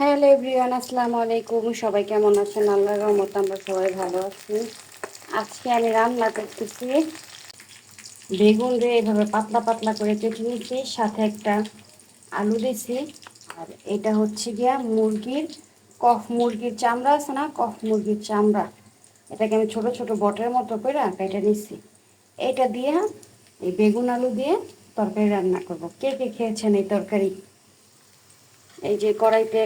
Hello everyone, আসসালামু আলাইকুম। সবাই কেমন আছেন? আল্লাহর রহমতে আমরা সবাই ভালো আছি। আজকে আমি রান্না করতেছি বেগুন দিয়ে এভাবে পাতলা পাতলা করে কেটে নিয়েছি, সাথে একটা আলু দিয়েছি। আর এটা হচ্ছে গিয়া মুরগির চামড়া আছে না, কফ মুরগির চামড়া, এটাকে আমি ছোট ছোট বটের মতো করে কেটে নিচ্ছি। এটা দিয়ে এই বেগুন আলু দিয়ে তরকারি রান্না করব। কে কে খেয়েছেন এই তরকারি? এই যে কড়াইতে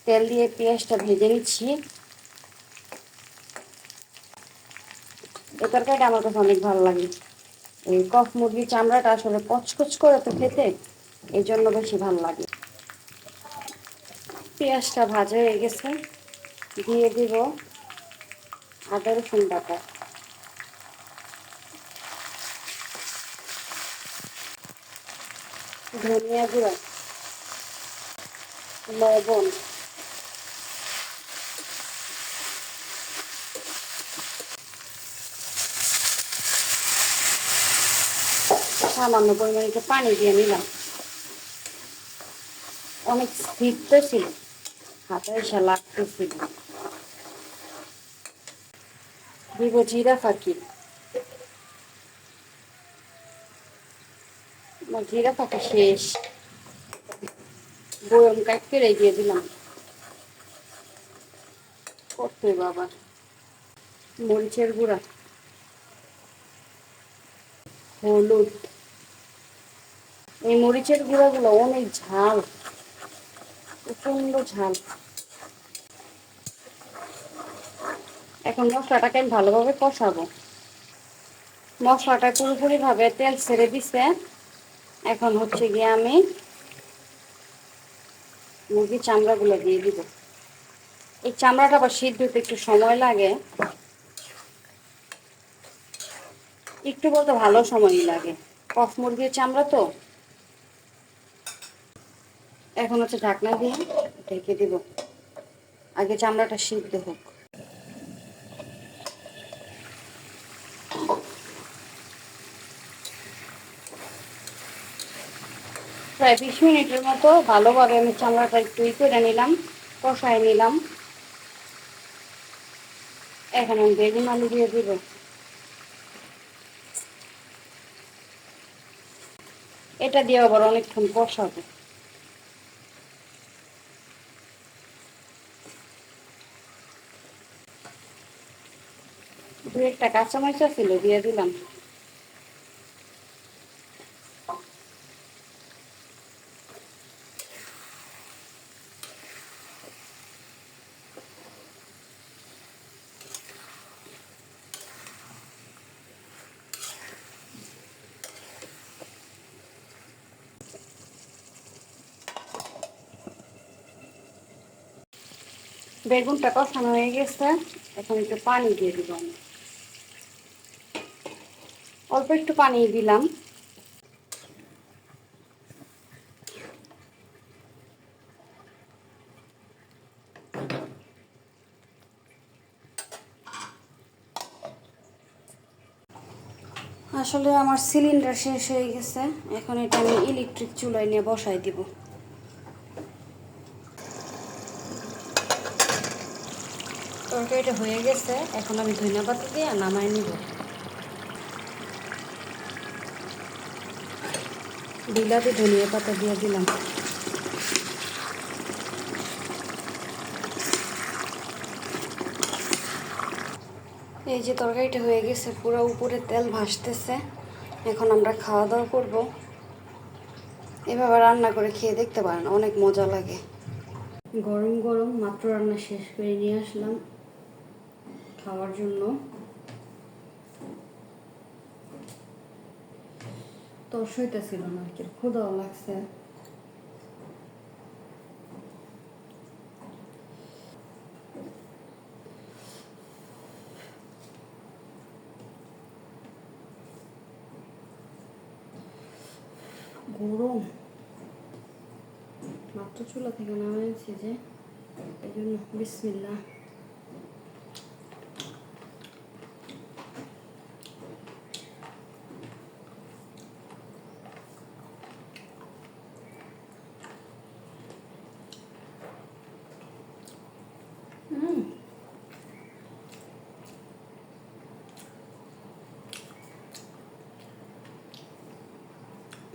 তেল দিয়ে পেঁয়াজটা ভেজে নিচ্ছি। এই তরকারিটা আমার কাছে অনেক ভালো লাগে। এই কফ মুরগির চামড়াটা আসলে কচকচ করে তো খেতে, এই জন্য বেশি ভালো লাগে। পেঁয়াজটা ভাজা হয়ে গেছে, দিয়ে দিব আদা রসুন বাটা, ধনিয়া গুঁড়া, লবণ, সামান্য পরিমাণে একটু পানি দিয়ে নিলাম। অনেক শীত ছিল, হাতে এসে লাগতেছিল। দিব জিরা ফাঁকি, আমার জিরা ফাঁকি শেষ, বয়ম কাটকে দিয়ে দিলাম। করতে বাবা, মরিচের গুঁড়া, হলুদ। এই মরিচের গুঁড়াগুলো অনেক ঝাল, প্রচন্ড ঝাল। এখন মশলাটাকে আমি ভালোভাবে কষাবো। মশলাটা পুরোপুরি ভাবে তেল ছেড়ে দিছে। এখন হচ্ছে গিয়ে আমি মুরগির চামড়াগুলো দিয়ে দিব। এই চামড়াটা আবার সিদ্ধ হতে একটু সময় লাগে, একটু বলতে ভালো সময়ই লাগে, কফ মুরগির চামড়া তো। এখন হচ্ছে ঢাকনা দিয়ে ঢেকে দিব, আগে চামড়াটা সিদ্ধ হোক। প্রায় 20 মিনিটের মতো ভালোভাবে আমি চামড়াটা একটু করে নিলাম, কষায় নিলাম। এখন আমি বেগুন আলু দিয়ে দিব। এটা দিয়ে আবার অনেকক্ষণ কষাবো। দু একটা কাঁচামরিচ ছিল, দিয়ে দিলাম। বেগুনটা কষানো হয়ে গেছে, এখন একটু পানি দিয়ে দিব আমি। অল্প একটু পানি দিলাম। আসলে আমার সিলিন্ডার শেষ হয়ে গেছে, এখন এটা আমি ইলেকট্রিক চুলায় নিয়ে বসাই দিব। তরকারিটা হয়ে গেছে, এখন আমি ধনিয়া পাতা দিয়ে নামাই নিব। বিলাতি ধনিয়া পাতা দিয়ে দিলাম। এই যে তরকারিটা হয়ে গেছে, পুরো উপরে তেল ভাসতেছে। এখন আমরা খাওয়া দাওয়া করব। এভাবে রান্না করে খেয়ে দেখতে পারেন, অনেক মজা লাগে। গরম গরম মাত্র রান্না শেষ করে নিয়ে আসলাম খাওয়ার জন্য। তর্স হইতেছিল না আর কি, ক্ষুধাও লাগছে। গরম, মাত্র চুলা থেকে নামাইছি যে, এই জন্য বিসমিল্লাহ।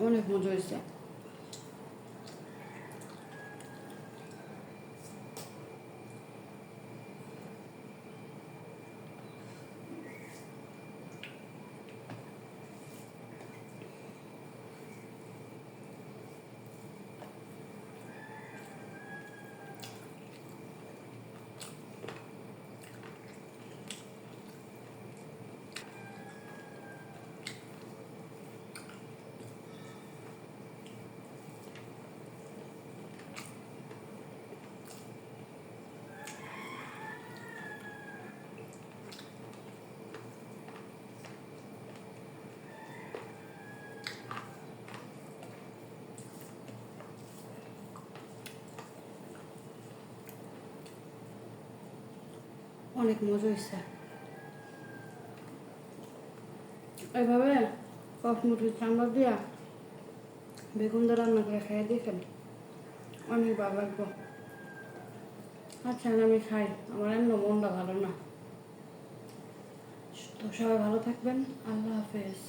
অনেক মজা হয়েছে। অনেক মজা হয়েছে। এইভাবে কক মুরগির চামড়া দিয়া বেগুন দিয়ে রান্না করে খাইয়ে দেখেন, অনেক ভালো লাগবে। আচ্ছা আমি খাই, আমার এমন মনটা ভালো না। তো সবাই ভালো থাকবেন, আল্লাহ হাফেজ।